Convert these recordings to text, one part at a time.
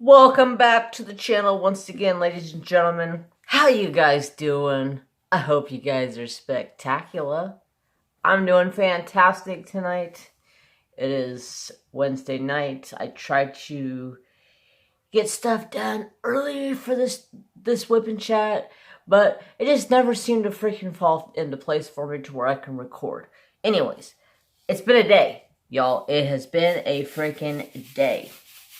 Welcome back to the channel once again, ladies and gentlemen. How you guys doing? I hope you guys are spectacular. I'm doing fantastic tonight. It is Wednesday night. I tried to get stuff done early for this whipping chat, but it just never seemed to freaking fall into place for me to where I can record. Anyways, it's been a day, y'all. It has been a freaking day.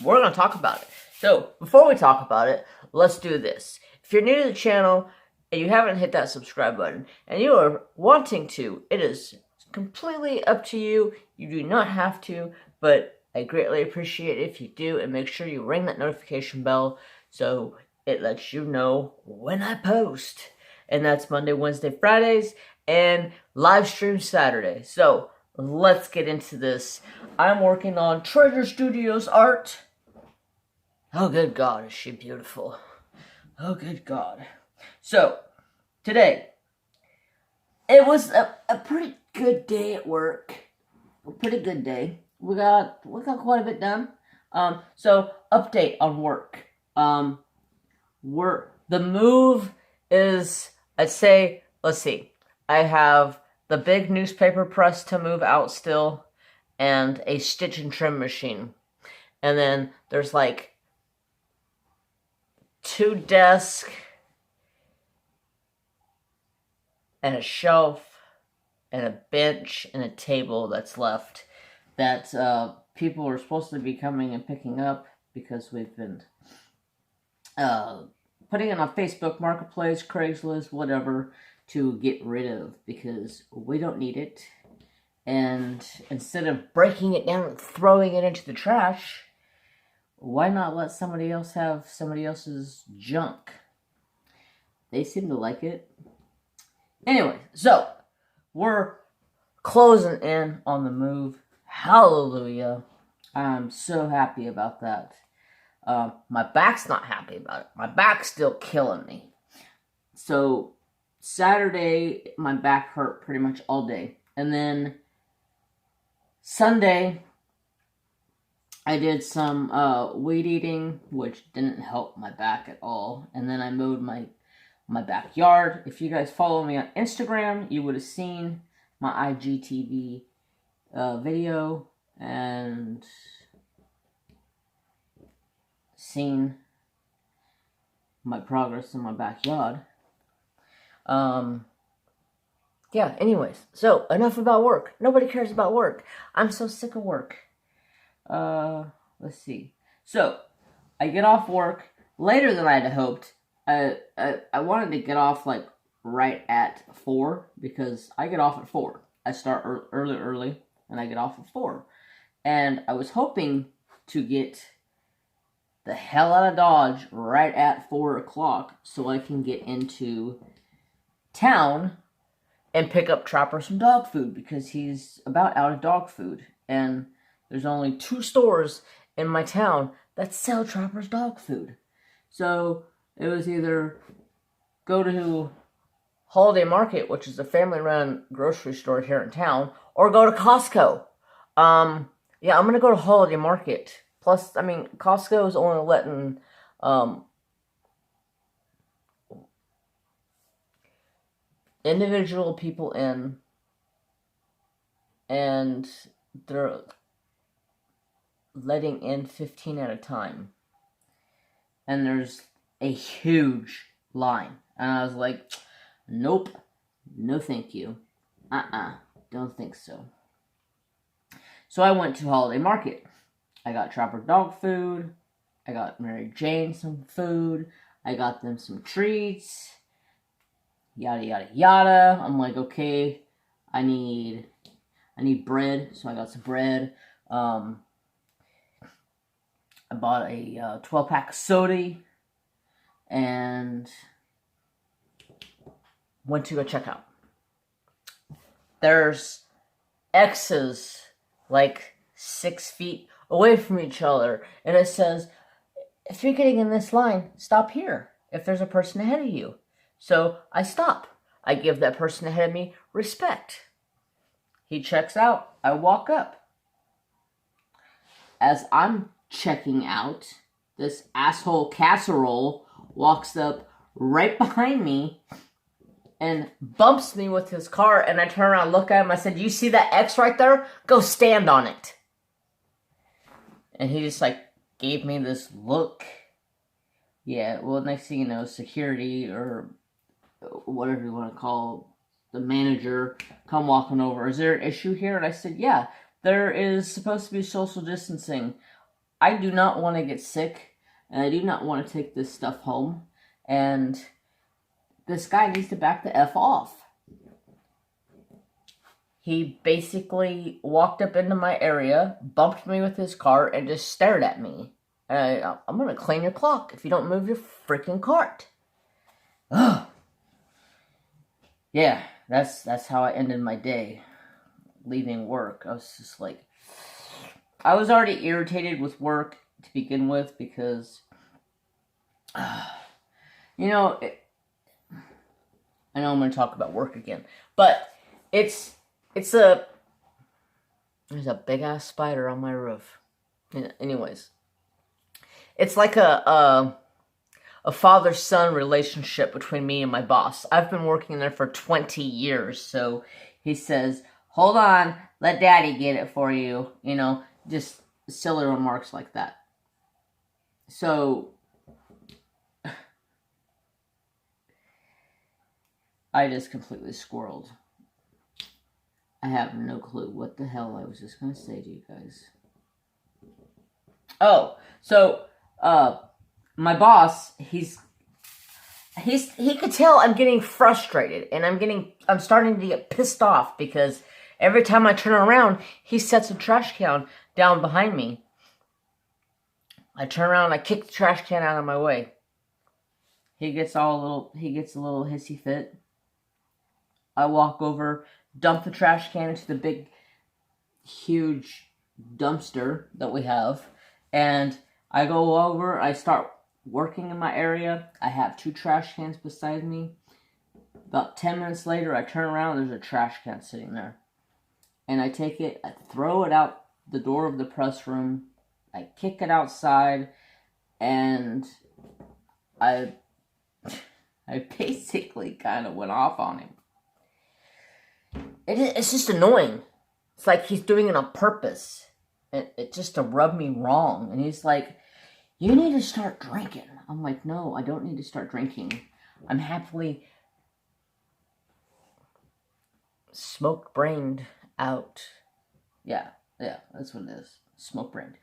We're going to talk about it. So, before we talk about it, let's do this. If you're new to the channel and you haven't hit that subscribe button and you are wanting to, it is completely up to you. You do not have to, but I greatly appreciate it if you do, and make sure you ring that notification bell so it lets you know when I post. And that's Monday, Wednesday, Fridays, and live stream Saturday. So, let's get into this. I'm working on Treasure Studios art. Oh, good God, is she beautiful. Oh, good God. So, today, it was a pretty good day at work. A pretty good day. We got quite a bit done. So, update on work. The move is, I'd say, let's see. I have the big newspaper press to move out still, and a stitch and trim machine. And then there's like 2 desks and a shelf and a bench and a table that's left that people are supposed to be coming and picking up because we've been putting it on Facebook Marketplace, Craigslist, whatever, to get rid of because we don't need it. And instead of breaking it down and throwing it into the trash, why not let somebody else have somebody else's junk? They seem to like it. Anyway, so we're closing in on the move. Hallelujah. I'm so happy about that. My back's not happy about it. My back's still killing me. So Saturday, my back hurt pretty much all day. And then Sunday, I did some weed eating, which didn't help my back at all. And then I mowed my backyard. If you guys follow me on Instagram, you would have seen my IGTV video and seen my progress in my backyard. Yeah, anyways. So, enough about work. Nobody cares about work. I'm so sick of work. Let's see. So, I get off work later than I had hoped. I wanted to get off, like, right at 4, because I get off at 4. I start early, and I get off at 4. And I was hoping to get the hell out of Dodge right at 4 o'clock so I can get into town and pick up Trapper some dog food, because he's about out of dog food. And there's only 2 stores in my town that sell Trapper's dog food. So it was either go to Holiday Market, which is a family-run grocery store here in town, or go to Costco. Yeah, I'm going to go to Holiday Market. Plus, I mean, Costco is only letting individual people in, and they're letting in 15 at a time. And there's a huge line. And I was like, nope, no thank you. Don't think so. So I went to Holiday Market. I got Trapper dog food. I got Mary Jane some food. I got them some treats. Yada, yada, yada. I'm like, okay, I need bread. So I got some bread. I bought a 12-pack of soda and went to go check out. There's X's like 6 feet away from each other, and it says, if you're getting in this line, stop here if there's a person ahead of you. So I stop. I give that person ahead of me respect. He checks out. I walk up. As I'm checking out, this asshole casserole walks up right behind me and bumps me with his car, and I turn around and look at him. I said, "You see that X right there? Go stand on it." And he just, like, gave me this look. Yeah, well, next thing you know, security, or whatever you want to call the manager, come walking over. "Is there an issue here?" And I said, "Yeah, there is supposed to be social distancing. I do not want to get sick, and I do not want to take this stuff home, and this guy needs to back the F off." He basically walked up into my area, bumped me with his car, and just stared at me. "I'm going to clean your clock if you don't move your freaking cart." Ugh. Yeah, that's how I ended my day, leaving work. I was just like, I was already irritated with work to begin with because, you know, I know I'm going to talk about work again, but there's a big ass spider on my roof. Anyways, it's like a father-son relationship between me and my boss. I've been working there for 20 years, so he says, "Hold on, let daddy get it for you." You know, just silly remarks like that. So I just completely squirreled. I have no clue what the hell I was just going to say to you guys. Oh, so, my boss, he could tell I'm getting frustrated, and I'm starting to get pissed off because every time I turn around, he sets a trash can down behind me. I turn around, I kick the trash can out of my way. He gets a little hissy fit. I walk over, dump the trash can into the big, huge dumpster that we have, and I go over, I start working in my area. I have 2 trash cans beside me. About 10 minutes later, I turn around, there's a trash can sitting there. And I take it, I throw it out the door of the press room, I kick it outside, and I basically kind of went off on him. It's just annoying. It's like he's doing it on purpose. It just to rub me wrong. And he's like, "You need to start drinking." I'm like, "No, I don't need to start drinking. I'm happily smoke-brained out." Yeah, that's what it is. Smoke-brained.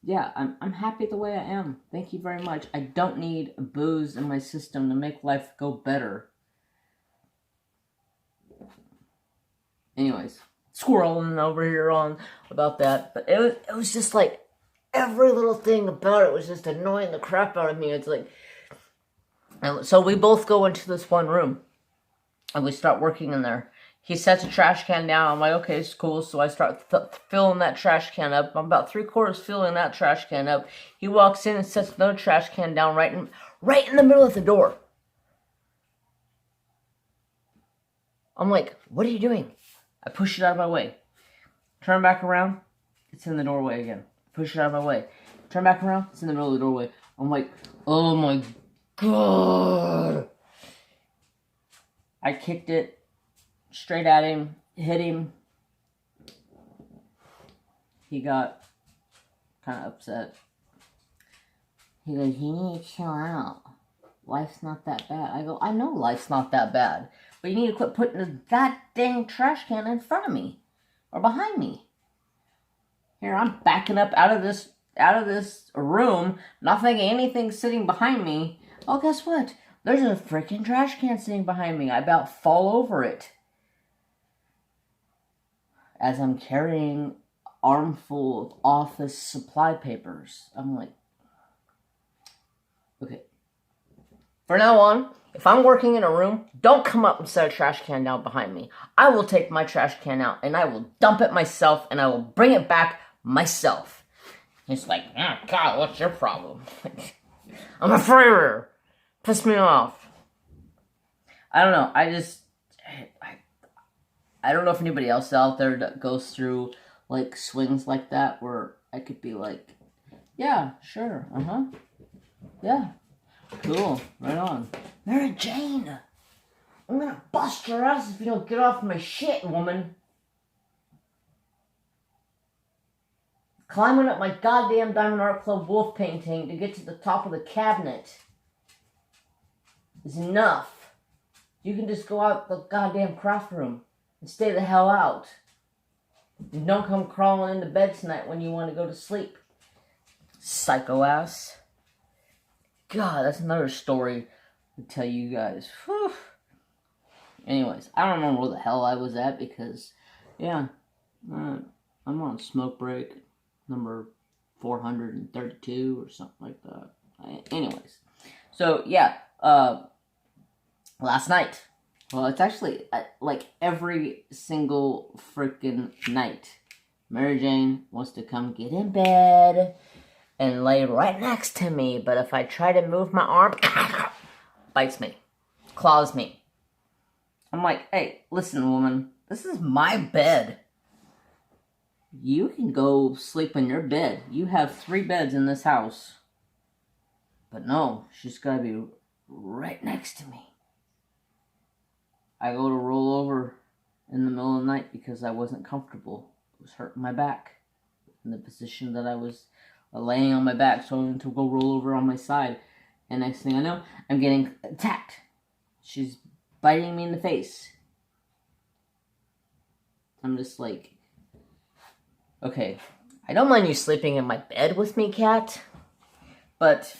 Yeah, I'm happy the way I am. Thank you very much. I don't need booze in my system to make life go better. Anyways, squirreling over here on about that, but it was just like every little thing about it was just annoying the crap out of me. It's like, and so we both go into this one room and we start working in there. He sets a trash can down. I'm like, okay, it's cool. So I start filling that trash can up. I'm about 3/4 filling that trash can up. He walks in and sets another trash can down right in the middle of the door. I'm like, "What are you doing?" I push it out of my way. Turn back around. It's in the doorway again. Push it out of my way. Turn back around. It's in the middle of the doorway. I'm like, oh my god. I kicked it straight at him. Hit him. He got kind of upset. He goes, "You need to chill out. Life's not that bad." I go, "I know life's not that bad. But you need to quit putting that dang trash can in front of me. Or behind me. Here, I'm backing up out of this room, not thinking anything's sitting behind me. Oh, guess what? There's a freaking trash can sitting behind me. I about fall over it. As I'm carrying an armful of office supply papers. I'm like, okay. For now on, if I'm working in a room, don't come up and set a trash can down behind me. I will take my trash can out and I will dump it myself and I will bring it back myself. He's like, "Oh God, what's your problem?" I'm a frayer. Piss me off. I don't know. I don't know if anybody else out there that goes through like swings like that where I could be like Yeah, sure. Yeah. Cool. Right on. Mary Jane! I'm gonna bust your ass if you don't get off my shit, woman. Climbing up my goddamn Diamond Art Club wolf painting to get to the top of the cabinet is enough. You can just go out the goddamn craft room and stay the hell out. And don't come crawling into bed tonight when you want to go to sleep. Psycho ass. God, that's another story to tell you guys. Whew. Anyways, I don't remember where the hell I was at because, yeah, I'm on smoke break number 432 or something like that. Anyways, so yeah, last night. Well, it's actually like every single freaking night. Mary Jane wants to come get in bed and lay right next to me, but if I try to move my arm, bites me, claws me. I'm like, hey, listen, woman, this is my bed. You can go sleep in your bed. You have 3 beds in this house. But no, she's got to be right next to me. I go to roll over in the middle of the night because I wasn't comfortable. It was hurting my back. In the position that I was laying on my back, so I went to go roll over on my side. And next thing I know, I'm getting attacked. She's biting me in the face. I'm just like, okay, I don't mind you sleeping in my bed with me, cat, but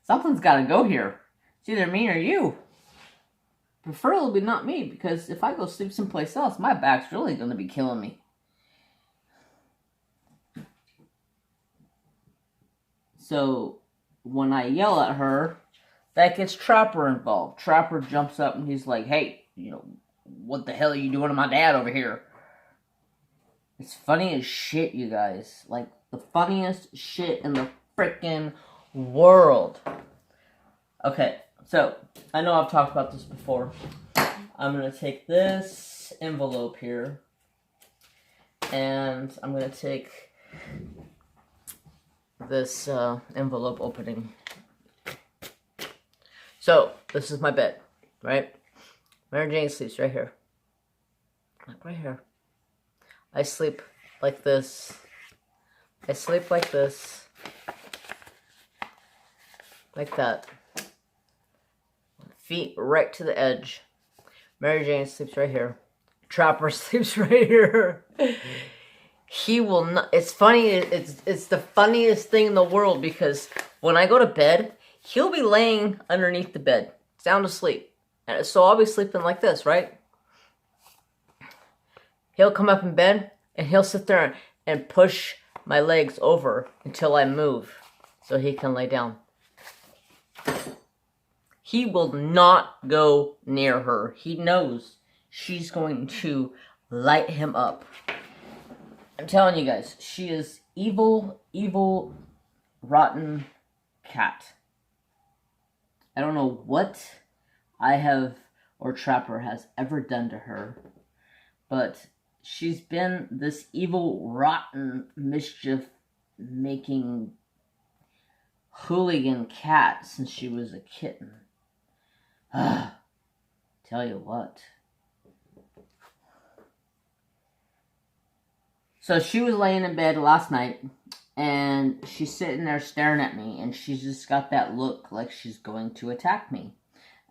something's got to go here. It's either me or you. Preferably not me, because if I go sleep someplace else, my back's really going to be killing me. So when I yell at her, that gets Trapper involved. Trapper jumps up and he's like, hey, what the hell are you doing to my dad over here? It's funny as shit, you guys. Like, the funniest shit in the frickin' world. Okay, so, I know I've talked about this before. I'm going to take this envelope here. And I'm going to take this envelope opening. So, this is my bed, right? Mary Jane sleeps right here. Like right here. I sleep like this. I sleep like this. Like that. Feet right to the edge. Mary Jane sleeps right here. Trapper sleeps right here. He will not. It's funny. It's the funniest thing in the world because when I go to bed, he'll be laying underneath the bed, sound asleep. And so I'll be sleeping like this, right? He'll come up in bed, and he'll sit there and push my legs over until I move so he can lay down. He will not go near her. He knows she's going to light him up. I'm telling you guys, she is evil, evil, rotten cat. I don't know what I have or Trapper has ever done to her, but she's been this evil, rotten, mischief-making hooligan cat since she was a kitten. Tell you what. So she was laying in bed last night, and she's sitting there staring at me, and she's just got that look like she's going to attack me.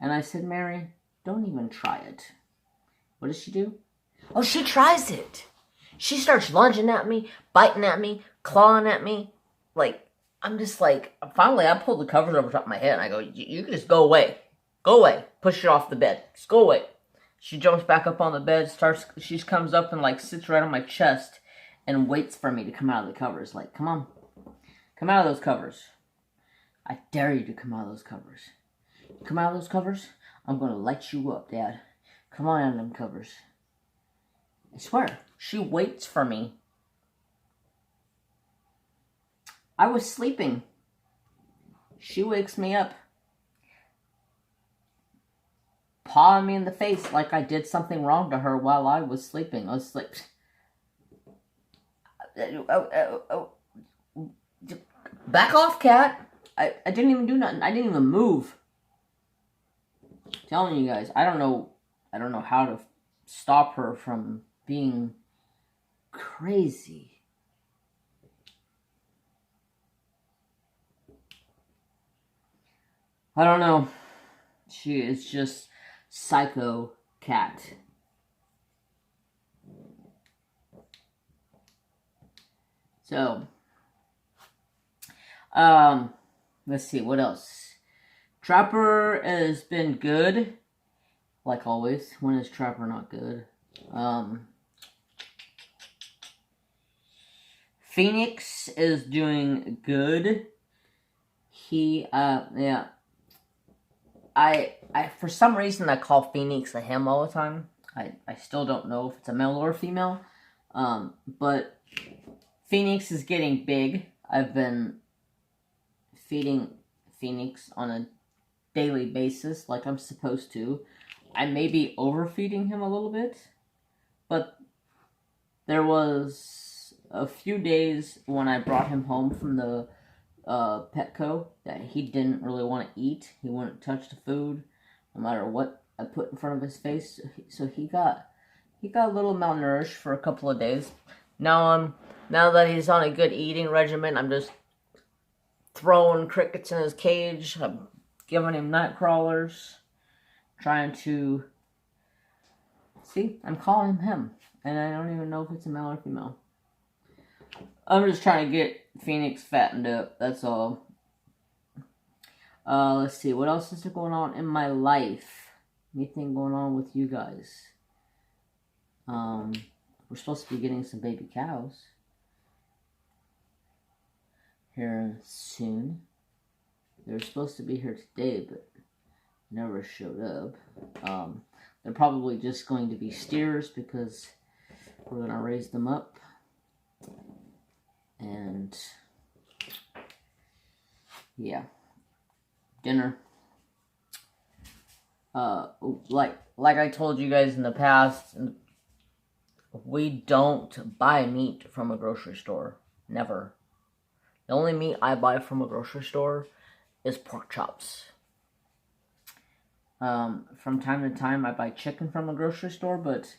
And I said, Mary, don't even try it. What does she do? Oh, she tries it. She starts lunging at me, biting at me, clawing at me. Like, I'm just like, finally I pulled the covers over top of my head, and I go, you can just go away. Go away. Push it off the bed. Just go away. She jumps back up on the bed, she comes up and like sits right on my chest and waits for me to come out of the covers. Like, come on. Come out of those covers. I dare you to come out of those covers. Come out of those covers, I'm going to light you up, Dad. Come on out of them covers. I swear, she waits for me. I was sleeping. She wakes me up. Pawing me in the face like I did something wrong to her while I was sleeping. I was like, Back off, cat. I didn't even do nothing. I didn't even move. I'm telling you guys, I don't know how to stop her from being crazy. I don't know. She is just psycho cat. So, let's see, what else? Trapper has been good, like always. When is Trapper not good? Phoenix is doing good. He, yeah. I, for some reason, I call Phoenix a him all the time. I still don't know if it's a male or a female. But Phoenix is getting big. I've been feeding Phoenix on a daily basis like I'm supposed to. I may be overfeeding him a little bit, but there was a few days when I brought him home from the Petco that he didn't really want to eat. He wouldn't touch the food no matter what I put in front of his face. So he got a little malnourished for a couple of days. Now that he's on a good eating regimen, I'm just throwing crickets in his cage. I'm giving him night crawlers, trying to see. I'm calling him, and I don't even know if it's a male or female. I'm just trying to get Phoenix fattened up. That's all. Let's see. What else is going on in my life? Anything going on with you guys? We're supposed to be getting some baby cows here soon. They were supposed to be here today, but never showed up. They're probably just going to be steers because we're going to raise them up. And yeah, dinner. Like I told you guys in the past, we don't buy meat from a grocery store. Never. The only meat I buy from a grocery store is pork chops. From time to time, I buy chicken from a grocery store, but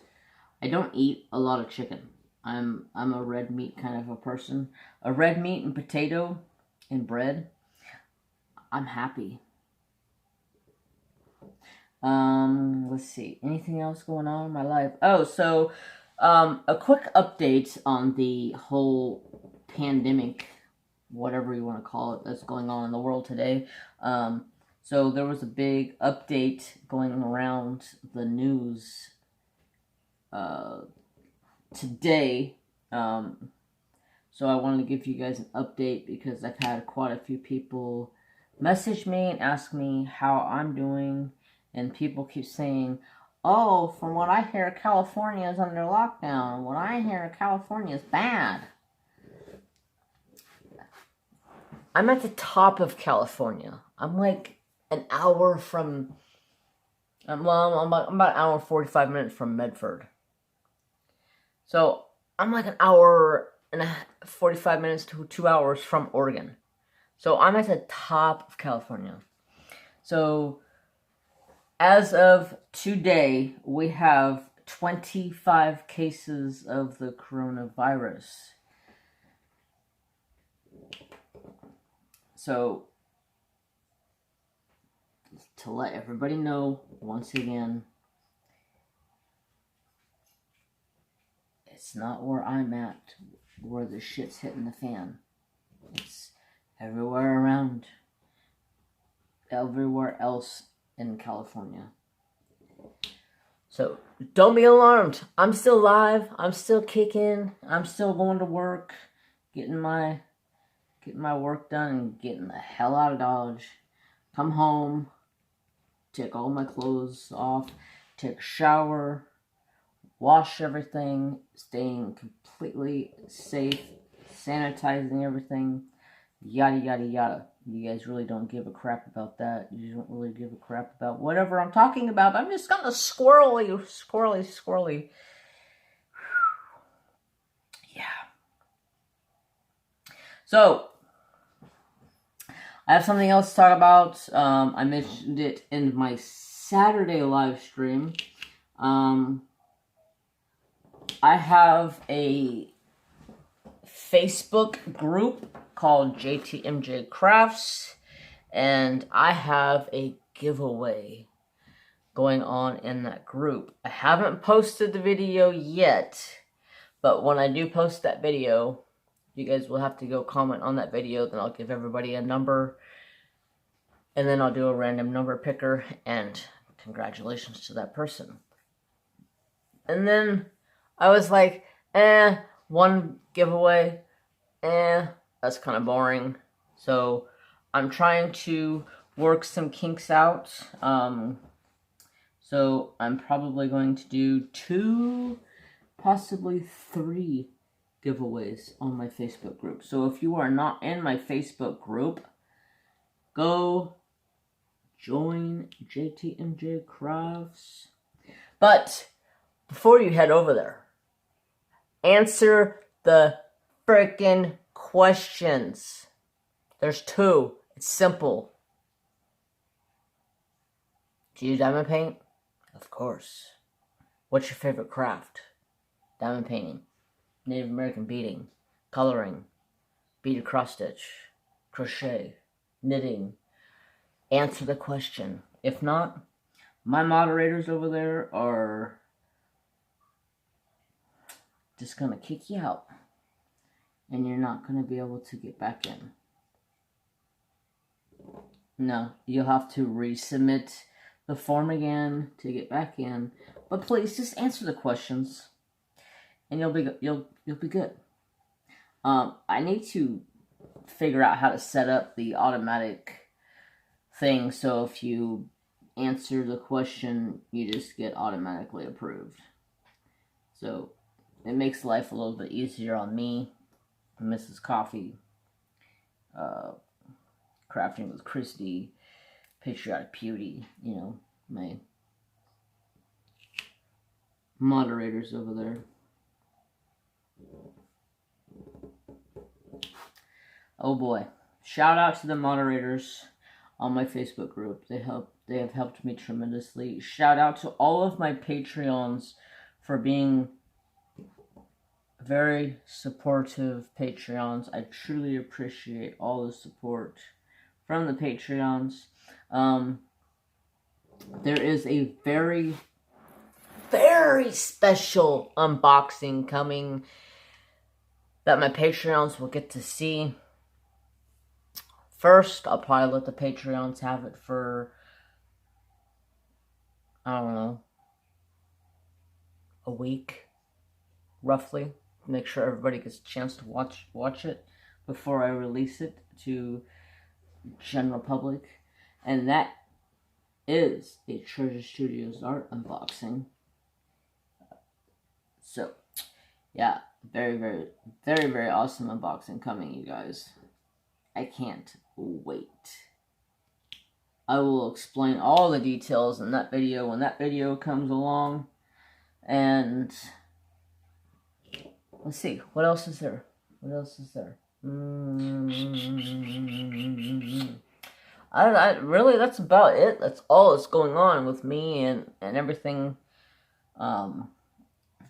I don't eat a lot of chicken. I'm a red meat kind of a person. A red meat and potato and bread, I'm happy. Let's see. Anything else going on in my life? Oh, so, a quick update on the whole pandemic, whatever you want to call it, that's going on in the world today. So there was a big update going around the news, today. So I wanted to give you guys an update because I've had quite a few people message me and ask me how I'm doing, and people keep saying, oh, from what I hear, California is under lockdown. What I hear, California is bad. I'm at the top of California. I'm like an hour from, I'm about an hour and 45 minutes from Medford. So I'm like an hour and 45 minutes to 2 hours from Oregon. So I'm at the top of California. So as of today, we have 25 cases of the coronavirus. So to let everybody know, once again, it's not where I'm at, where the shit's hitting the fan. It's everywhere around, everywhere else in California. So don't be alarmed. I'm still alive. I'm still kicking. I'm still going to work, getting my work done, and getting the hell out of Dodge. Come home, take all my clothes off, take a shower, wash everything, staying completely safe, sanitizing everything, yada yada yada. You guys really don't give a crap about that. You don't really give a crap about whatever I'm talking about. I'm just gonna squirrely. Yeah. So, I have something else to talk about. I mentioned it in my Saturday live stream. I have a Facebook group called JTMJ Crafts, and I have a giveaway going on in that group. I haven't posted the video yet, but when I do post that video, you guys will have to go comment on that video. Then I'll give everybody a number, and then I'll do a random number picker, and congratulations to that person. And then I was like, one giveaway, that's kind of boring. So I'm trying to work some kinks out. So I'm probably going to do 2, possibly 3 giveaways on my Facebook group. So if you are not in my Facebook group, go join JTMJ Crafts. But before you head over there, answer the frickin' questions. There's 2. It's simple. Do you diamond paint? Of course. What's your favorite craft? Diamond painting, Native American beading, coloring, beaded cross stitch, crochet, knitting. Answer the question. If not, my moderators over there are just gonna kick you out, and you're not gonna be able to get back in. No, you'll have to resubmit the form again to get back in. But please just answer the questions, and you'll be good. I need to figure out how to set up the automatic thing, so if you answer the question, you just get automatically approved. So it makes life a little bit easier on me, Mrs. Coffee, Crafting with Christy, Patriotic Beauty, you know, my moderators over there. Oh boy. Shout out to the moderators on my Facebook group. They have helped me tremendously. Shout out to all of my Patreons for being very supportive Patreons. I truly appreciate all the support from the Patreons. There is a very, very special unboxing coming that my Patreons will get to see. First, I'll probably let the Patreons have it for, I don't know, a week, roughly. Make sure everybody gets a chance to watch it before I release it to general public. And that is a Treasure Studios art unboxing. So, yeah, very, very, very, very awesome unboxing coming, you guys. I can't wait. I will explain all the details in that video when that video comes along. And let's see, what else is there? What else is there? I really, that's about it. That's all that's going on with me and everything.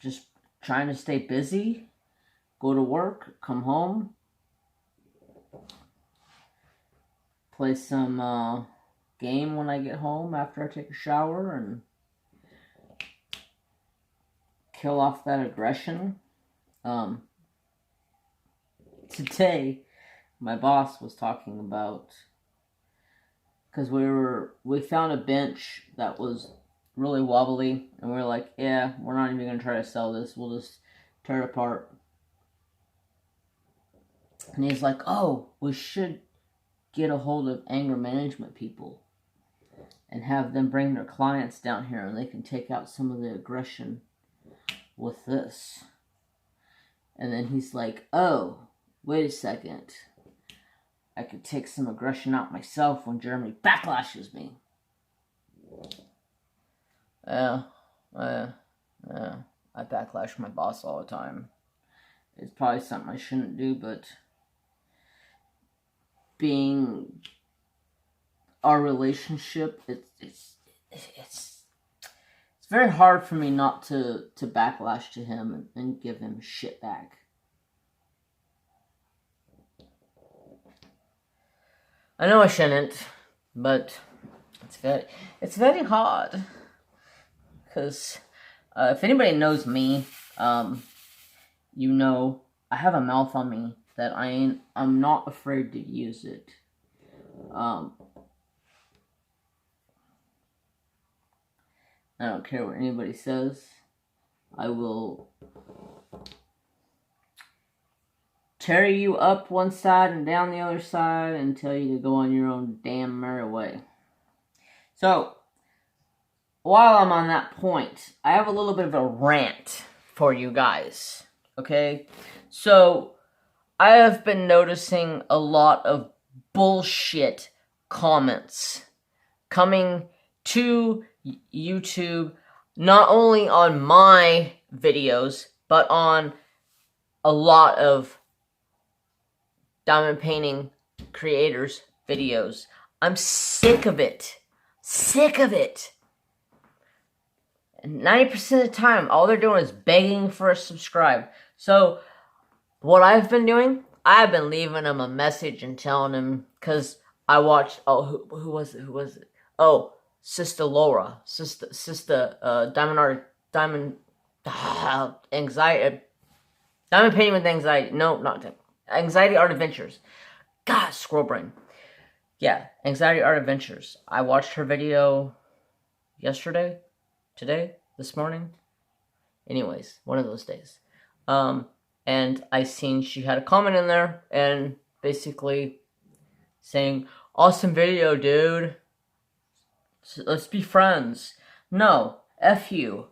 Just trying to stay busy, go to work, come home, play some game when I get home after I take a shower, and kill off that aggression. Today, my boss was talking about, because we found a bench that was really wobbly, and we were like, yeah, we're not even going to try to sell this, we'll just tear it apart. And he's like, oh, we should get a hold of anger management people and have them bring their clients down here, and they can take out some of the aggression with this. And then he's like, oh, wait a second, I could take some aggression out myself when Jeremy backlashes me. I backlash my boss all the time. It's probably something I shouldn't do, but being our relationship, it's very hard for me not to backlash to him and give him shit back. I know I shouldn't, but it's very hard. Because if anybody knows me, you know I have a mouth on me that I'm not afraid to use it. I don't care what anybody says. I will tear you up one side and down the other side and tell you to go on your own damn merry way. So, while I'm on that point, I have a little bit of a rant for you guys. Okay? So, I have been noticing a lot of bullshit comments coming to YouTube, not only on my videos, but on a lot of diamond painting creators' videos. I'm sick of it. Sick of it. And 90% of the time, all they're doing is begging for a subscribe. So, what I've been doing, I've been leaving them a message and telling them, because I watched, who was it? Oh, Sister Laura. Sister, diamond anxiety, diamond painting with anxiety. No, not Anxiety Art Adventures. God, squirrel brain. Yeah, Anxiety Art Adventures. I watched her video yesterday, today, this morning. Anyways, one of those days. And I seen she had a comment in there and basically saying, "Awesome video, dude. Let's be friends." No, F you.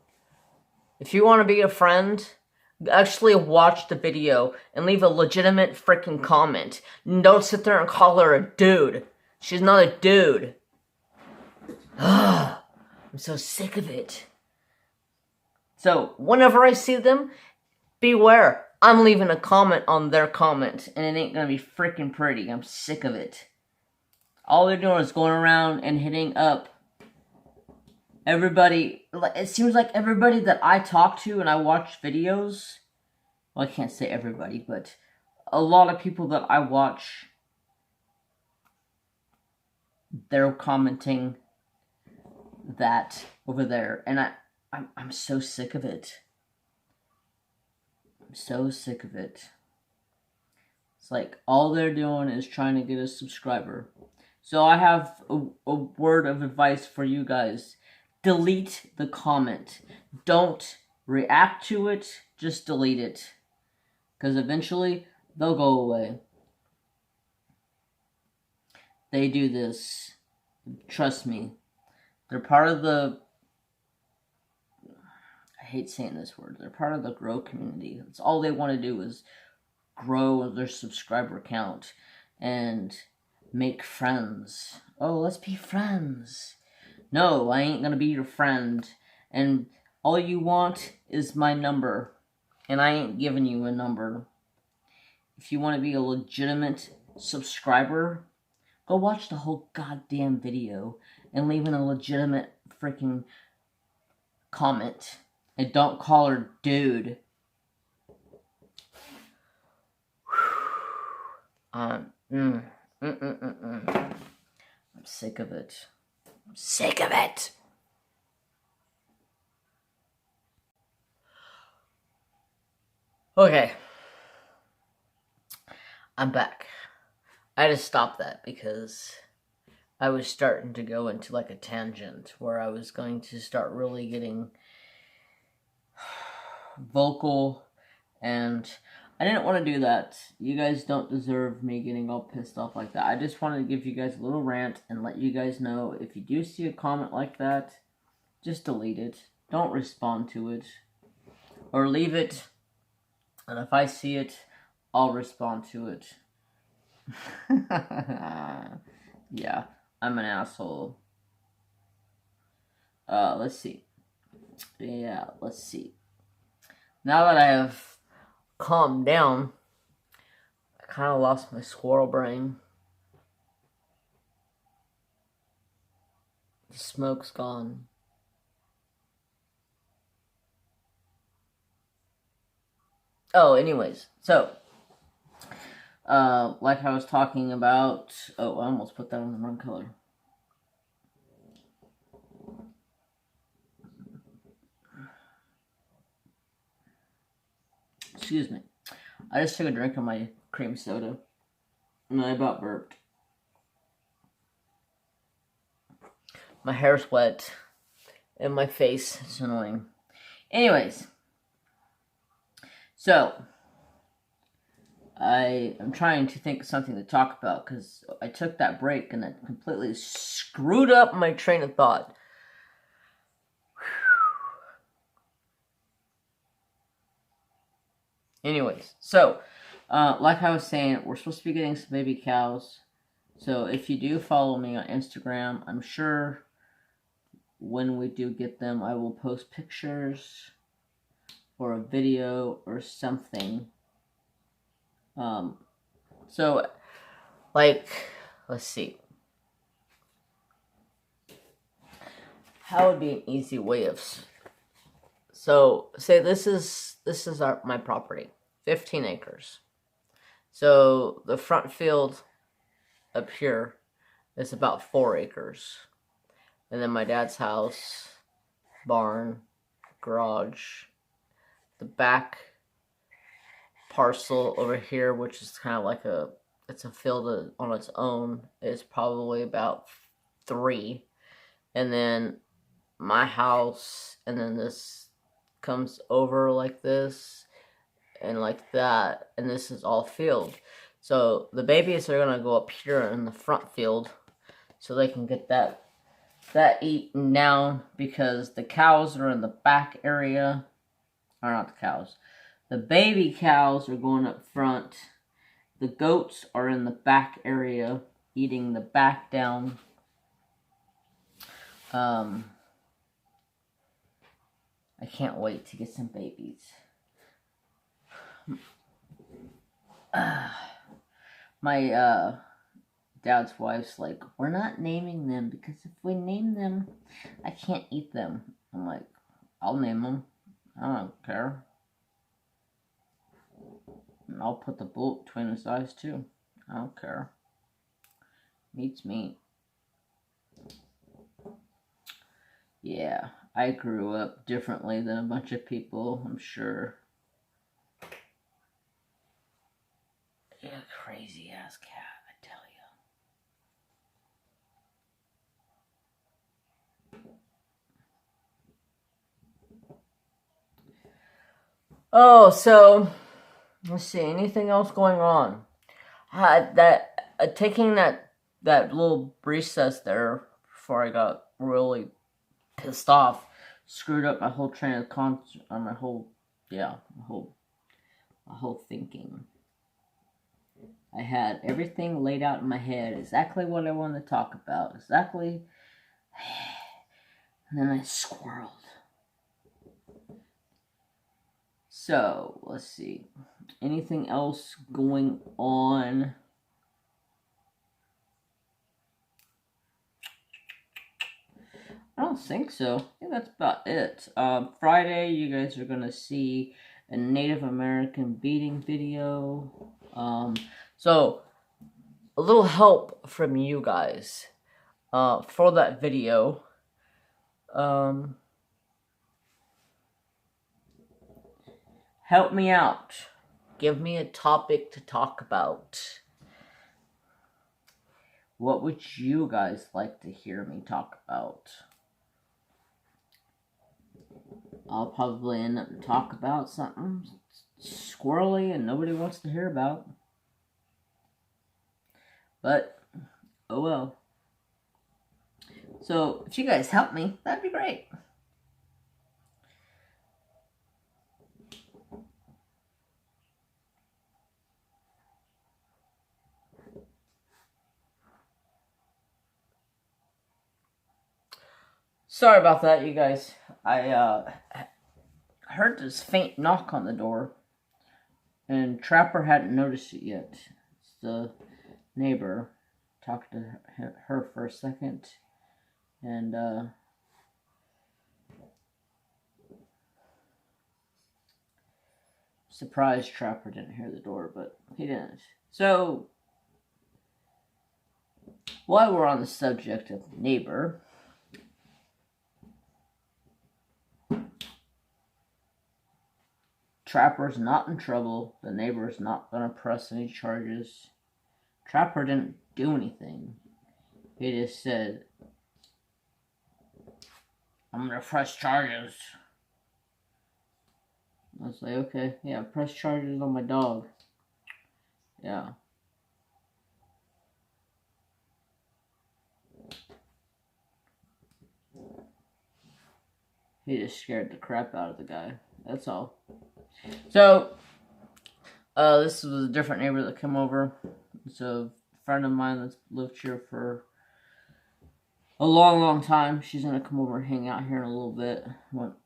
If you want to be a friend, actually watch the video and leave a legitimate freaking comment. And don't sit there and call her a dude. She's not a dude. I'm so sick of it. So, whenever I see them, beware. I'm leaving a comment on their comment, and it ain't gonna be freaking pretty. I'm sick of it. All they're doing is going around and hitting up everybody. It seems like everybody that I talk to and I watch videos, well, I can't say everybody, but a lot of people that I watch, they're commenting that over there, and I'm so sick of it. I'm so sick of it. It's like all they're doing is trying to get a subscriber. So I have a word of advice for you guys. Delete the comment. Don't react to it. Just delete it. Because eventually, they'll go away. They do this. Trust me. They're part of the... I hate saying this word. They're part of the grow community. That's all they want to do is grow their subscriber count and make friends. Oh, let's be friends. No, I ain't gonna be your friend. And all you want is my number. And I ain't giving you a number. If you want to be a legitimate subscriber, go watch the whole goddamn video and leave in a legitimate freaking comment. And don't call her dude. I'm sick of it. I'm sick of it. Okay. I'm back. I had to stop that because I was starting to go into like a tangent where I was going to start really getting vocal, and I didn't want to do that. You guys don't deserve me getting all pissed off like that. I just wanted to give you guys a little rant and let you guys know if you do see a comment like that, just delete it. Don't respond to it. Or leave it, and if I see it, I'll respond to it. Yeah, I'm an asshole. Let's see. Yeah, let's see. Now that I have calmed down, I kind of lost my squirrel brain. Smoke's gone. Oh, anyways, so like I was talking about. Oh, I almost put that on the wrong color. Excuse me. I just took a drink of my cream soda, and I about burped. My hair's wet, and my face is annoying. Anyways, so I am trying to think of something to talk about because I took that break and it completely screwed up my train of thought. Anyways, so like I was saying, we're supposed to be getting some baby cows. So if you do follow me on Instagram, I'm sure when we do get them, I will post pictures or a video or something. So, like, let's see. How would be an easy way of... So, say this is my property, 15 acres. So, the front field up here is about 4 acres. And then my dad's house, barn, garage, the back parcel over here, which is kind of like it's a field on its own, is probably about 3. And then my house, and then this comes over like this, and like that, and this is all field. So the babies are gonna go up here in the front field, so they can get that eaten down, because the cows are in the back area. Or not the cows. The baby cows are going up front. The goats are in the back area, eating the back down. I can't wait to get some babies. My dad's wife's like, we're not naming them because if we name them, I can't eat them. I'm like, I'll name them. I don't care. And I'll put the bullet between his eyes too. I don't care. Meat's meat. Yeah, I grew up differently than a bunch of people, I'm sure. You're a crazy ass cat, I tell you. Oh, so let's see. Anything else going on? Taking that little recess there before I got really pissed off screwed up my whole train of my whole thinking. I had everything laid out in my head, exactly what I wanted to talk about, exactly, and then I squirreled. So, let's see. Anything else going on? I don't think so. I think that's about it. Friday, you guys are going to see a Native American beating video. So, a little help from you guys for that video. Help me out. Give me a topic to talk about. What would you guys like to hear me talk about? I'll probably end up talk about something squirrely and nobody wants to hear about. But, oh well. So, if you guys help me, that'd be great. Sorry about that, you guys. I heard this faint knock on the door, and Trapper hadn't noticed it yet. It's the neighbor. Talked to her for a second, And surprised Trapper didn't hear the door, but he didn't. So while we're on the subject of the neighbor, Trapper's not in trouble. The neighbor's not gonna press any charges. Trapper didn't do anything. He just said, I'm gonna press charges. I was like, okay, yeah, press charges on my dog. Yeah. He just scared the crap out of the guy. That's all. So, this was a different neighbor that came over. It's a friend of mine that's lived here for a long time. She's gonna come over and hang out here in a little bit.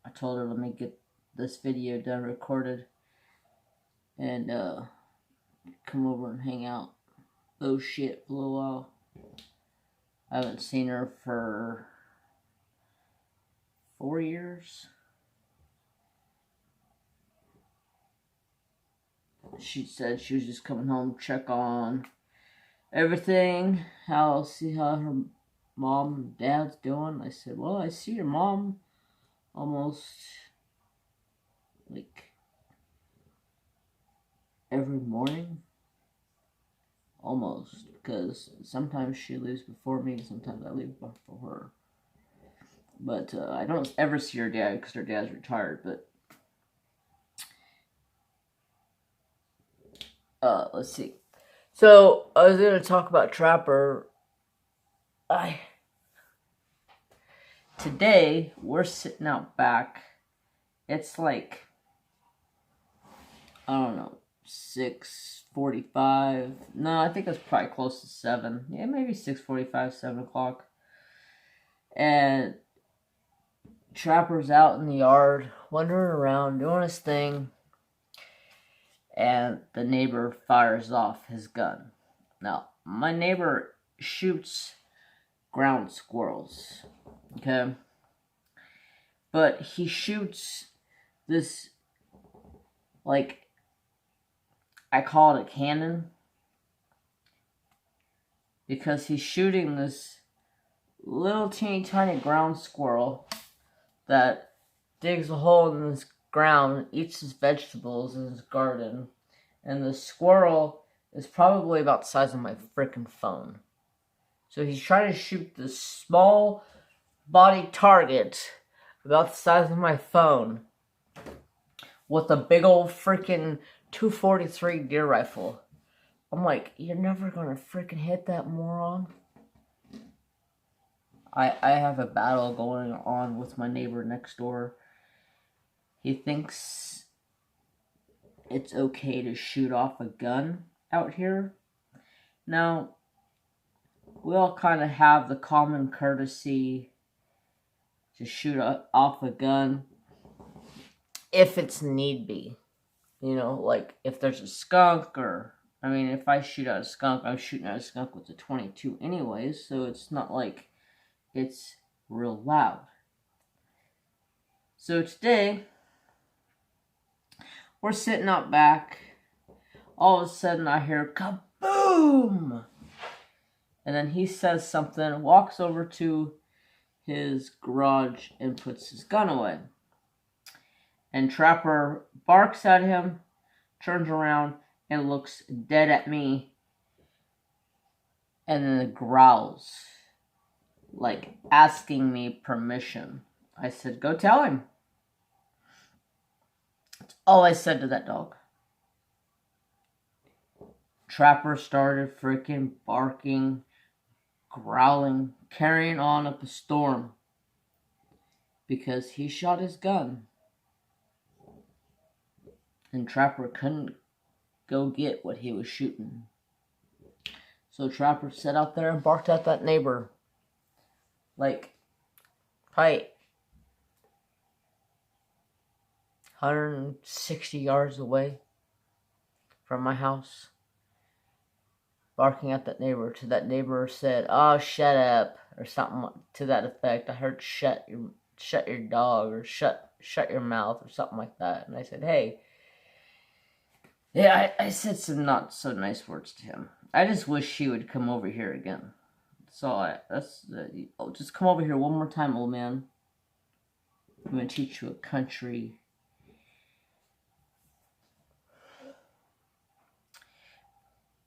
I told her, let me get this video done, recorded, and come over and hang out. Oh shit, for a little while. I haven't seen her for 4 years. She said she was just coming home to check on everything, see how her mom and dad's doing. I said, well, I see your mom almost like every morning. Almost, because sometimes she leaves before me, sometimes I leave before her. But I don't ever see her dad because her dad's retired. But let's see. So I was going to talk about Trapper. Today we're sitting out back. It's like, I don't know, 6:45. No, I think it's probably close to 7. Yeah, maybe 6:45, 7 o'clock. And Trapper's out in the yard, wandering around, doing his thing. And the neighbor fires off his gun. Now, my neighbor shoots ground squirrels. Okay? But he shoots this, like, I call it a cannon, because he's shooting this little teeny tiny ground squirrel that digs a hole in this ground, eats his vegetables in his garden, and the squirrel is probably about the size of my freaking phone. So he's trying to shoot this small body target about the size of my phone with a big old freaking .243 deer rifle. I'm like, you're never gonna freaking hit that moron. I have a battle going on with my neighbor next door. He thinks it's okay to shoot off a gun out here. Now, we all kind of have the common courtesy to shoot off a gun if it's need be. You know, like if there's a skunk, or, I mean, if I shoot at a skunk, I'm shooting at a skunk with a .22 anyways, so it's not like it's real loud. So today, we're sitting out back. All of a sudden, I hear kaboom! And then he says something, walks over to his garage and puts his gun away. And Trapper barks at him, turns around, and looks dead at me, and then growls, like asking me permission. I said, go tell him. That's all I said to that dog. Trapper started freaking barking, growling, carrying on up a storm, because he shot his gun. And Trapper couldn't go get what he was shooting. So Trapper sat out there and barked at that neighbor. Like, probably 160 yards away from my house. Barking at that neighbor, till that neighbor said, oh, shut up. or something to that effect. I heard shut your dog, or shut your mouth, or something like that. And I said, hey, yeah, I said some not so nice words to him. I just wish she would come over here again. Just come over here one more time, old man. I'm gonna teach you a country.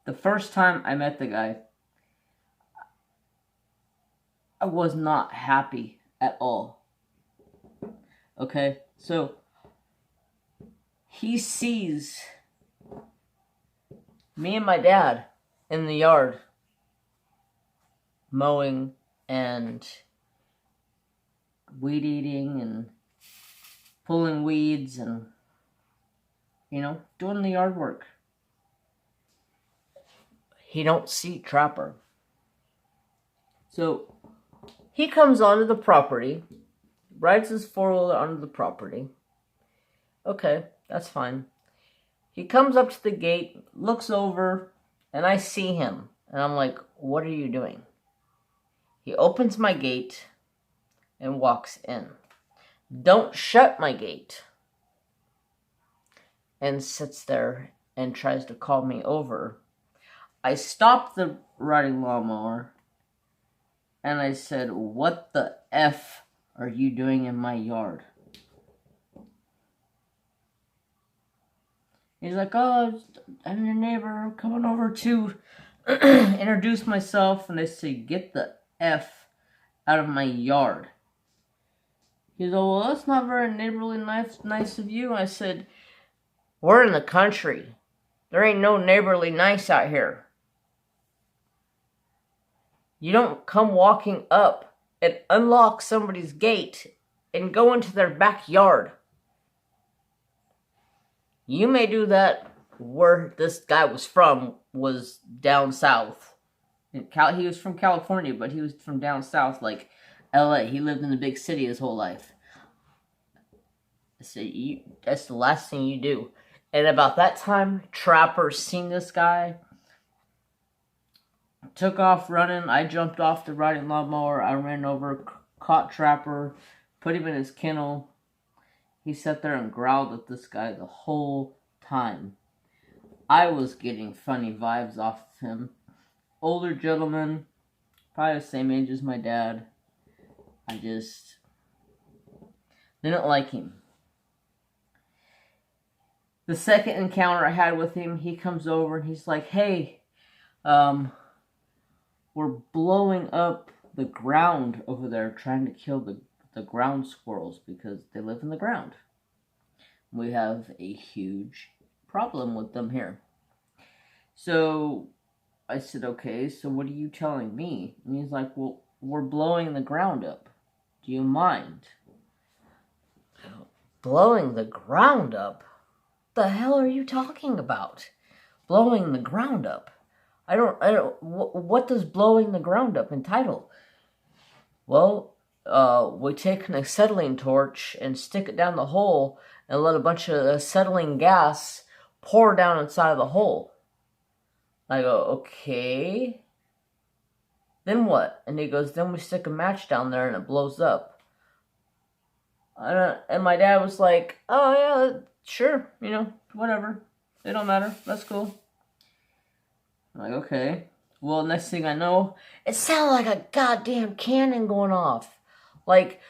The first time I met the guy, I was not happy at all. Okay, so he sees me and my dad in the yard mowing and weed eating and pulling weeds and, doing the yard work. He don't see Trapper. So he comes onto the property, rides his four-wheeler onto the property. Okay, that's fine. He comes up to the gate, looks over, and I see him. And I'm like, what are you doing? He opens my gate and walks in. Don't shut my gate. And sits there and tries to call me over. I stopped the riding lawnmower and I said, what the F are you doing in my yard? He's like, oh, I'm your neighbor, coming over to introduce myself. And I say, get the F out of my yard. He's like, well, that's not very neighborly nice of you. I said, we're in the country. There ain't no neighborly nice out here. You don't come walking up and unlock somebody's gate and go into their backyard. You may do that where this guy was from, was down south. He was from California, but he was from down south, like LA. He lived in the big city his whole life. So that's the last thing you do. And about that time, Trapper seen this guy, took off running. I jumped off the riding lawnmower. I ran over, caught Trapper, put him in his kennel. He sat there and growled at this guy the whole time. I was getting funny vibes off of him. Older gentleman, probably the same age as my dad. I just didn't like him. The second encounter I had with him, he comes over and he's like, hey, we're blowing up the ground over there, trying to kill the ground squirrels because they live in the ground. We have a huge problem with them here. So I said, okay, so what are you telling me? And he's like, well, we're blowing the ground up. Do you mind? Blowing the ground up? What the hell are you talking about? Blowing the ground up? I don't, what does blowing the ground up entitle? Well, we take an acetylene torch and stick it down the hole and let a bunch of acetylene gas pour down inside of the hole. I go, okay. Then what? And he goes, then we stick a match down there and it blows up. And my dad was like, oh yeah, sure, whatever. It don't matter. That's cool. I'm like, okay. Well, next thing I know, it sounded like a goddamn cannon going off. Like,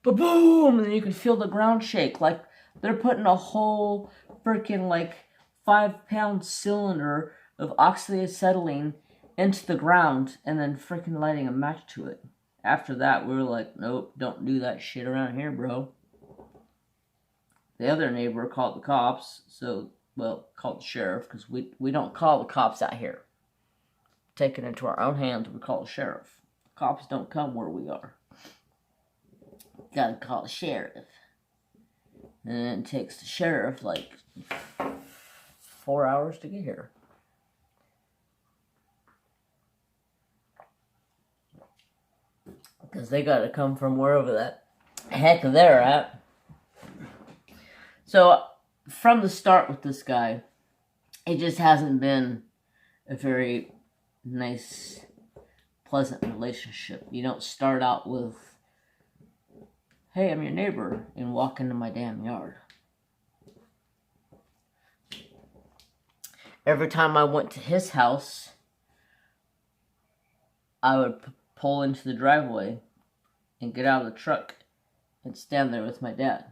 ba-boom! And then you could feel the ground shake. Like, they're putting a whole freaking, 5-pound cylinder of oxyacetylene into the ground and then freaking lighting a match to it. After that, we were like, nope, don't do that shit around here, bro. The other neighbor called the cops, called the sheriff, because we don't call the cops out here. Take it into our own hands, we call the sheriff. Cops don't come where we are. Gotta call the sheriff. And then it takes the sheriff 4 hours to get here. Because they gotta come from wherever that heck they're at. So, from the start with this guy, it just hasn't been a very nice, pleasant relationship. You don't start out with, hey, I'm your neighbor, and walk into my damn yard. Every time I went to his house, I would pull into the driveway and get out of the truck and stand there with my dad.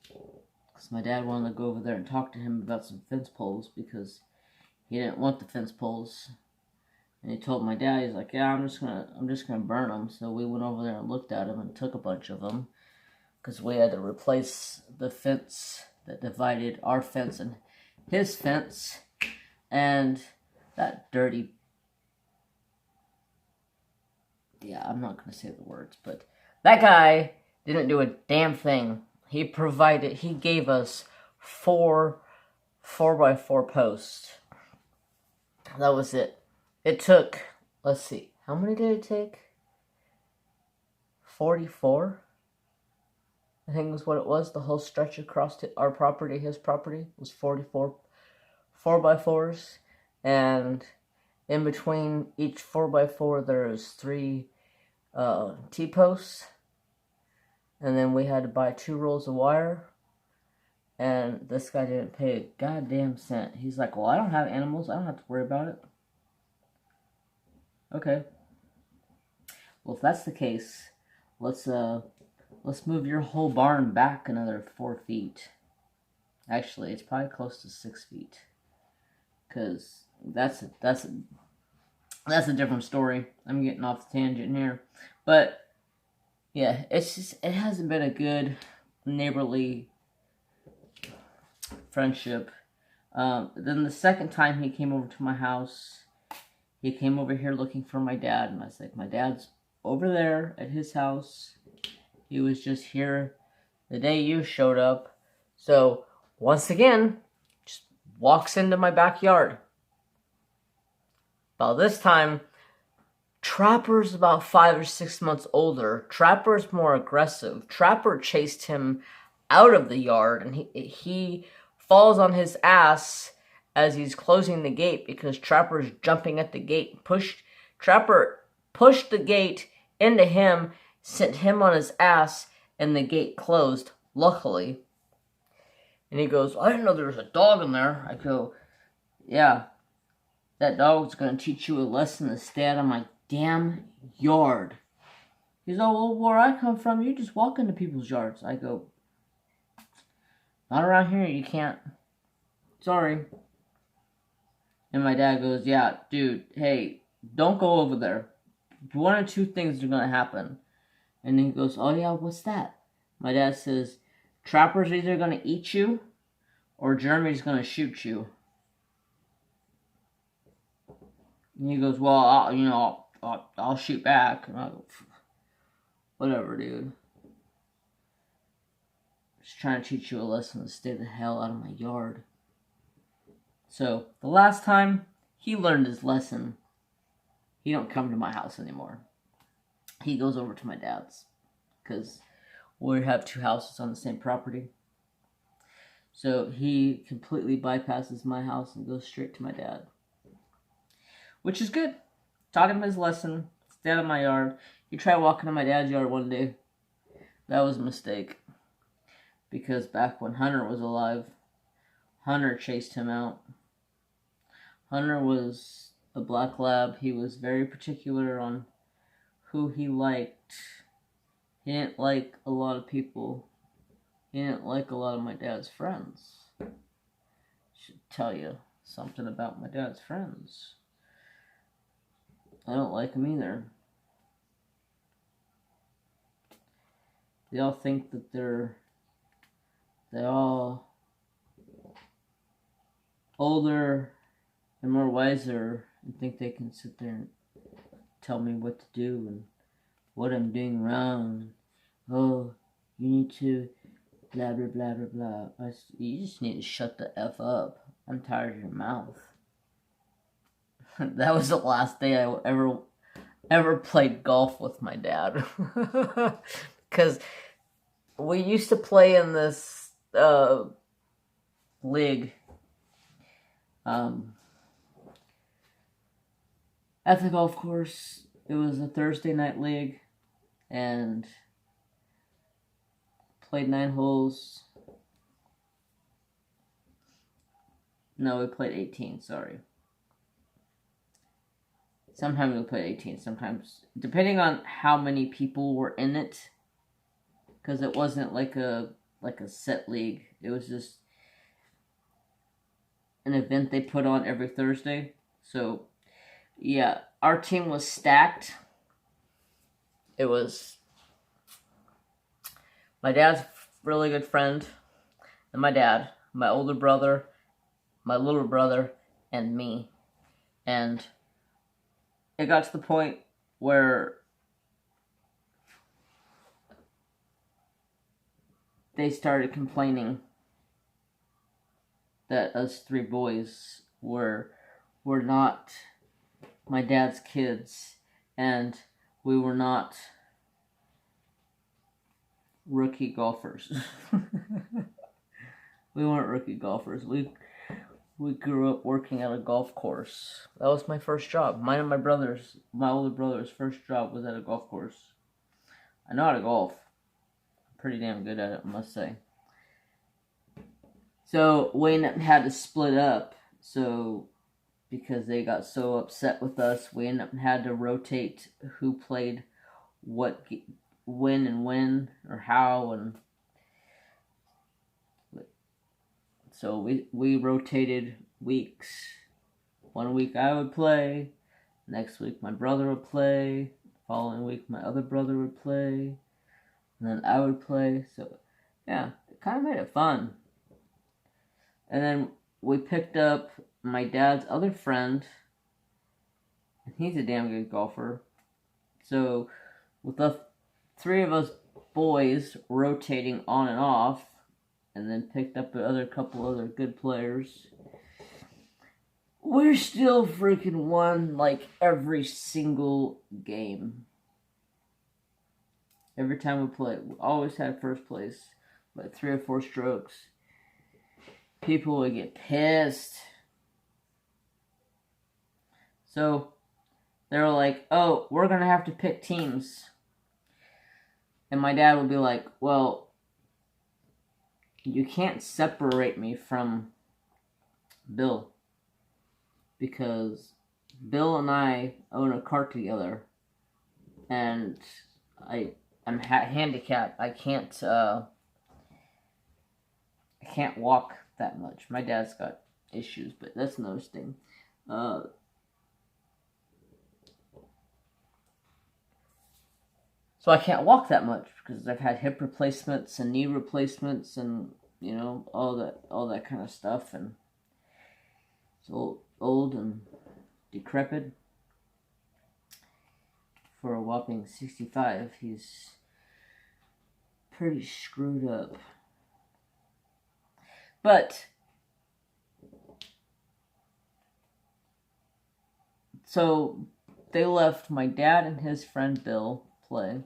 Because my dad wanted to go over there and talk to him about some fence poles because he didn't want the fence poles. And he told my dad, he's like, yeah, I'm just gonna burn them. So we went over there and looked at them and took a bunch of them because we had to replace the fence that divided our fence and his fence. And that dirty, yeah, I'm not gonna say the words, but that guy didn't do a damn thing. He gave us 4x4 posts. That was it. It took, let's see, how many did it take? 44? I think was what it was. The whole stretch across to our property, his property, was 44 4x4s. And in between each 4x4, there's 3 T-posts. And then we had to buy 2 rolls of wire. And this guy didn't pay a goddamn cent. He's like, well, I don't have animals. I don't have to worry about it. Okay. Well, if that's the case, let's move your whole barn back another 4 feet. Actually, it's probably close to 6 feet. Because that's a different story. I'm getting off the tangent here. But yeah, it hasn't been a good neighborly friendship. Then the second time he came over to my house, he came over here looking for my dad, and I was like, my dad's over there at his house. He was just here the day you showed up. So once again, just walks into my backyard. Well, this time, Trapper's about 5 or 6 months older. Trapper's more aggressive. Trapper chased him out of the yard, and he falls on his ass as he's closing the gate because Trapper's jumping at the gate. Trapper pushed the gate into him, sent him on his ass, and the gate closed, luckily. And he goes, I didn't know there was a dog in there. I go, yeah, that dog's going to teach you a lesson to stay out of my damn yard. He's like, well, where I come from, you just walk into people's yards. I go, not around here, you can't. Sorry. And my dad goes, yeah, dude, hey, don't go over there. One or two things are going to happen. And then he goes, oh yeah, what's that? My dad says, Trapper's either going to eat you or Jeremy's going to shoot you. And he goes, well, I'll shoot back. And I go, whatever, dude. Just trying to teach you a lesson to stay the hell out of my yard. So, the last time, he learned his lesson. He don't come to my house anymore. He goes over to my dad's. Because we have 2 houses on the same property. So, he completely bypasses my house and goes straight to my dad. Which is good. Taught him his lesson. Stay out of my yard. He tried walking in my dad's yard one day. That was a mistake. Because back when Hunter was alive, Hunter chased him out. Hunter was a black lab. He was very particular on who he liked. He didn't like a lot of people. He didn't like a lot of my dad's friends. Should tell you something about my dad's friends. I don't like them either. They all think that they're all older and more wiser and think they can sit there and tell me what to do and what I'm doing wrong. Oh, you need to blah blah blah blah blah. You just need to shut the F up. I'm tired of your mouth. That was the last day I ever played golf with my dad. Because we used to play in this league. at the golf course. It was a Thursday night league, and played 9 holes. No, we played 18, sorry. Sometimes we played 18, sometimes, depending on how many people were in it, because it wasn't like a set league. It was just an event they put on every Thursday. So, yeah, our team was stacked. It was my dad's really good friend, and my dad, my older brother, my little brother, and me. And it got to the point where they started complaining that us 3 boys were not my dad's kids, and we were not rookie golfers. We weren't rookie golfers. We grew up working at a golf course. That was my first job. Mine and my older brother's first job was at a golf course. I know how to golf. I'm pretty damn good at it, I must say. So we had to split up. So because they got so upset with us, we had to rotate who played what, when, or how, and so we rotated weeks. 1 week I would play, next week my brother would play, following week my other brother would play, and then I would play. So yeah, it kind of made it fun. And then we picked up my dad's other friend, and he's a damn good golfer. So with the 3 of us boys rotating on and off, and then picked up a couple other good players, we're still freaking won like every single game. Every time we played, we always had first place, like 3 or 4 strokes. People would get pissed. So they were like, oh, we're going to have to pick teams. And my dad would be like, well, you can't separate me from Bill, because Bill and I own a cart together, and I'm handicapped. I can't walk that much. My dad's got issues, but that's another thing. So I can't walk that much because I've had hip replacements and knee replacements and, you know, all that kind of stuff, and it's old and decrepit. For a whopping 65, he's pretty screwed up. But so they left my dad and his friend Bill play.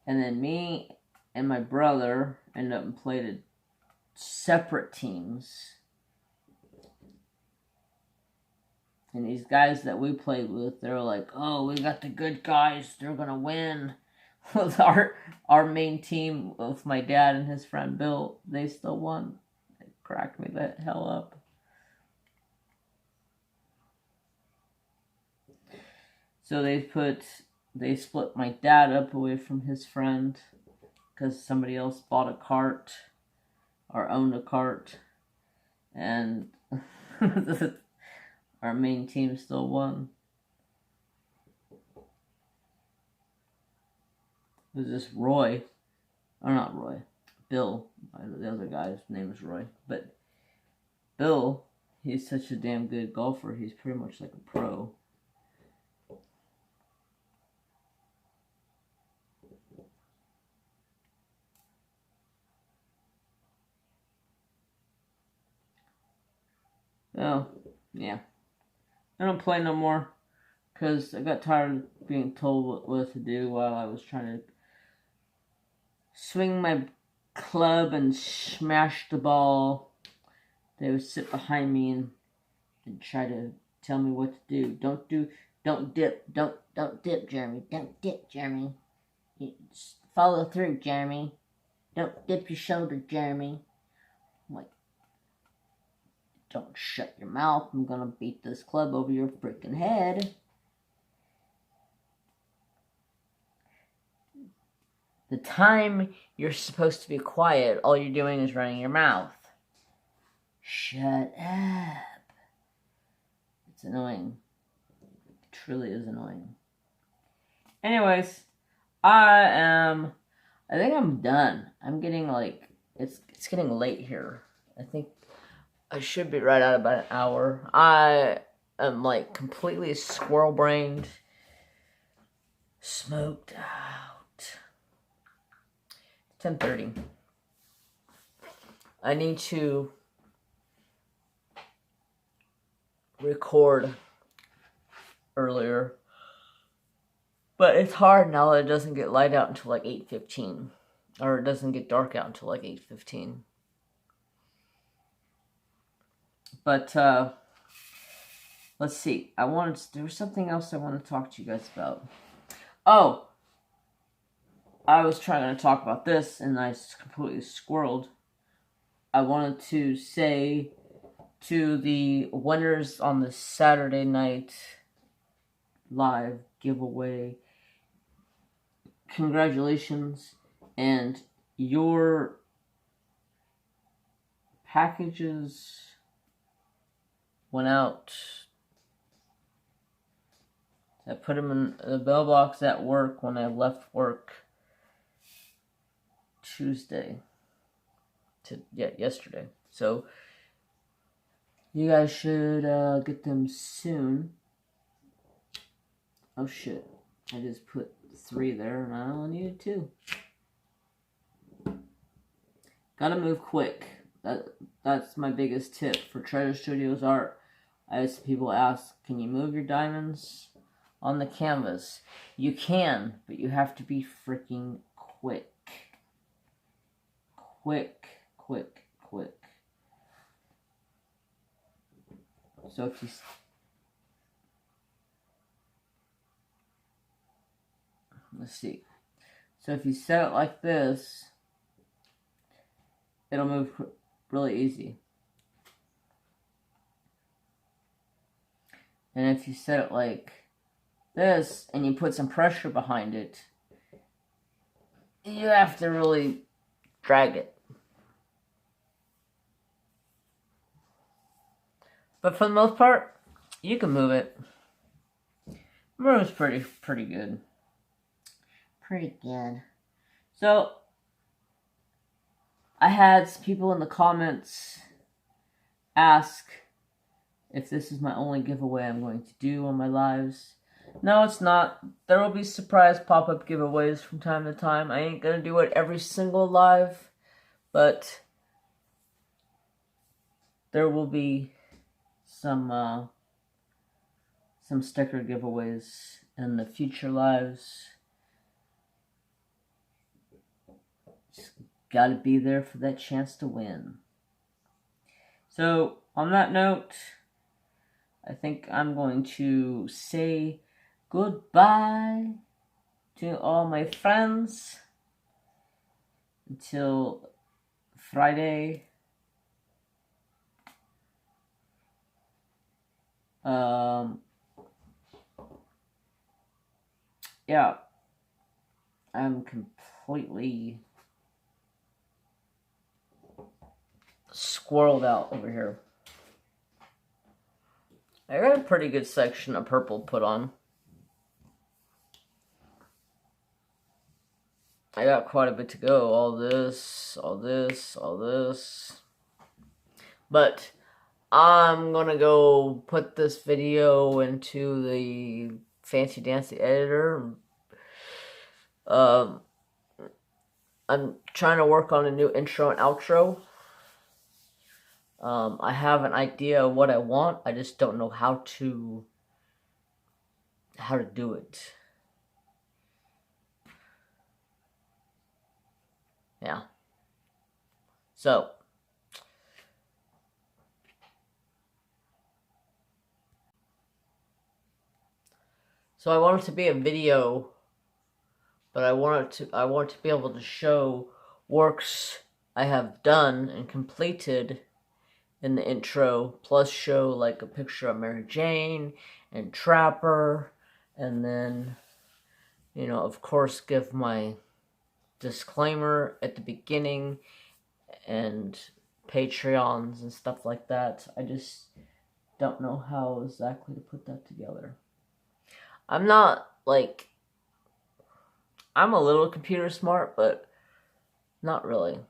And then me and my brother ended up and played at separate teams. And these guys that we played with, they were like, oh, we got the good guys, they're going to win. With our main team, with my dad and his friend Bill, they still won. It cracked me the hell up. So they split my dad up away from his friend because somebody else bought a cart or owned a cart, and our main team still won. It was this Roy, or not Roy, Bill. The other guy's name is Roy, but Bill, he's such a damn good golfer. He's pretty much like a pro. Oh, yeah. I don't play no more because I got tired of being told what to do while I was trying to swing my club and smash the ball. They would sit behind me and try to tell me what to do. Don't dip. Don't dip, Jeremy. Don't dip, Jeremy. You just follow through, Jeremy. Don't dip your shoulder, Jeremy. I'm like, don't shut your mouth. I'm gonna beat this club over your freaking head. The time you're supposed to be quiet, all you're doing is running your mouth. Shut up. It's annoying. It truly is annoying. Anyways, I think I'm done. I'm getting like, it's getting late here. I think I should be right at about an hour. I am like completely squirrel brained, smoked out. 10:30. I need to record earlier, but it's hard now that it doesn't get light out until like 8:15, or it doesn't get dark out until like 8:15. But let's see. There was something else I wanted to talk to you guys about. Oh, I was trying to talk about this and I completely squirreled. I wanted to say to the winners on the Saturday night live giveaway, congratulations, and your packages went out. I put them in the mailbox at work when I left work yesterday. So you guys should get them soon. Oh shit, I just put 3 there and I only needed 2. Gotta move quick. That's my biggest tip for Treasure Studios art. As people ask, can you move your diamonds on the canvas? You can, but you have to be freaking quick. Quick. So if you... Let's see. So if you set it like this, it'll move really easy. And if you set it like this and you put some pressure behind it, you have to really drag it. But for the most part, you can move it. Moves pretty good. Pretty good. So I had some people in the comments ask if this is my only giveaway I'm going to do on my lives. No, it's not. There will be surprise pop-up giveaways from time to time. I ain't gonna do it every single live, but there will be some sticker giveaways in the future lives. Just gotta be there for that chance to win. So, on that note, I think I'm going to say goodbye to all my friends until Friday. Yeah, I'm completely squirreled out over here. I got a pretty good section of purple put on. I got quite a bit to go. All this. But I'm gonna go put this video into the fancy dancy editor. I'm trying to work on a new intro and outro. I have an idea of what I want. I just don't know how to do it. Yeah. So So I want it to be a video, but I want to be able to show works I have done and completed in the intro, plus show like a picture of Mary Jane and Trapper, and then, you know, of course, give my disclaimer at the beginning and Patreons and stuff like that. I just don't know how exactly to put that together. I'm not, like, I'm a little computer smart, but not really.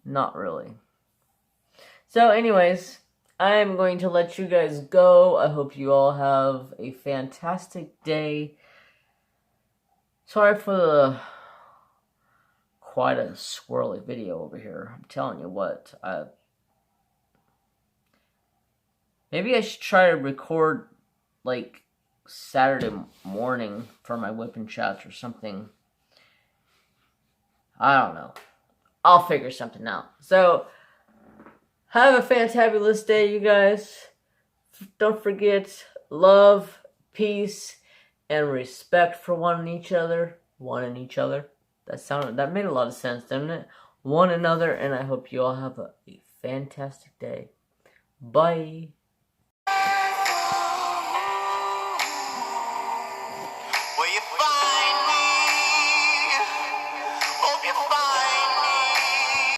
Not really. So anyways, I'm going to let you guys go. I hope you all have a fantastic day. Sorry for the quite a squirrely video over here. I'm telling you what. Maybe I should try to record like Saturday morning for my whipping chats or something. I don't know. I'll figure something out. So, have a fantabulous day, you guys. Don't forget love, peace, and respect for one and each other. That made a lot of sense, didn't it? One another, and I hope you all have a fantastic day. Bye.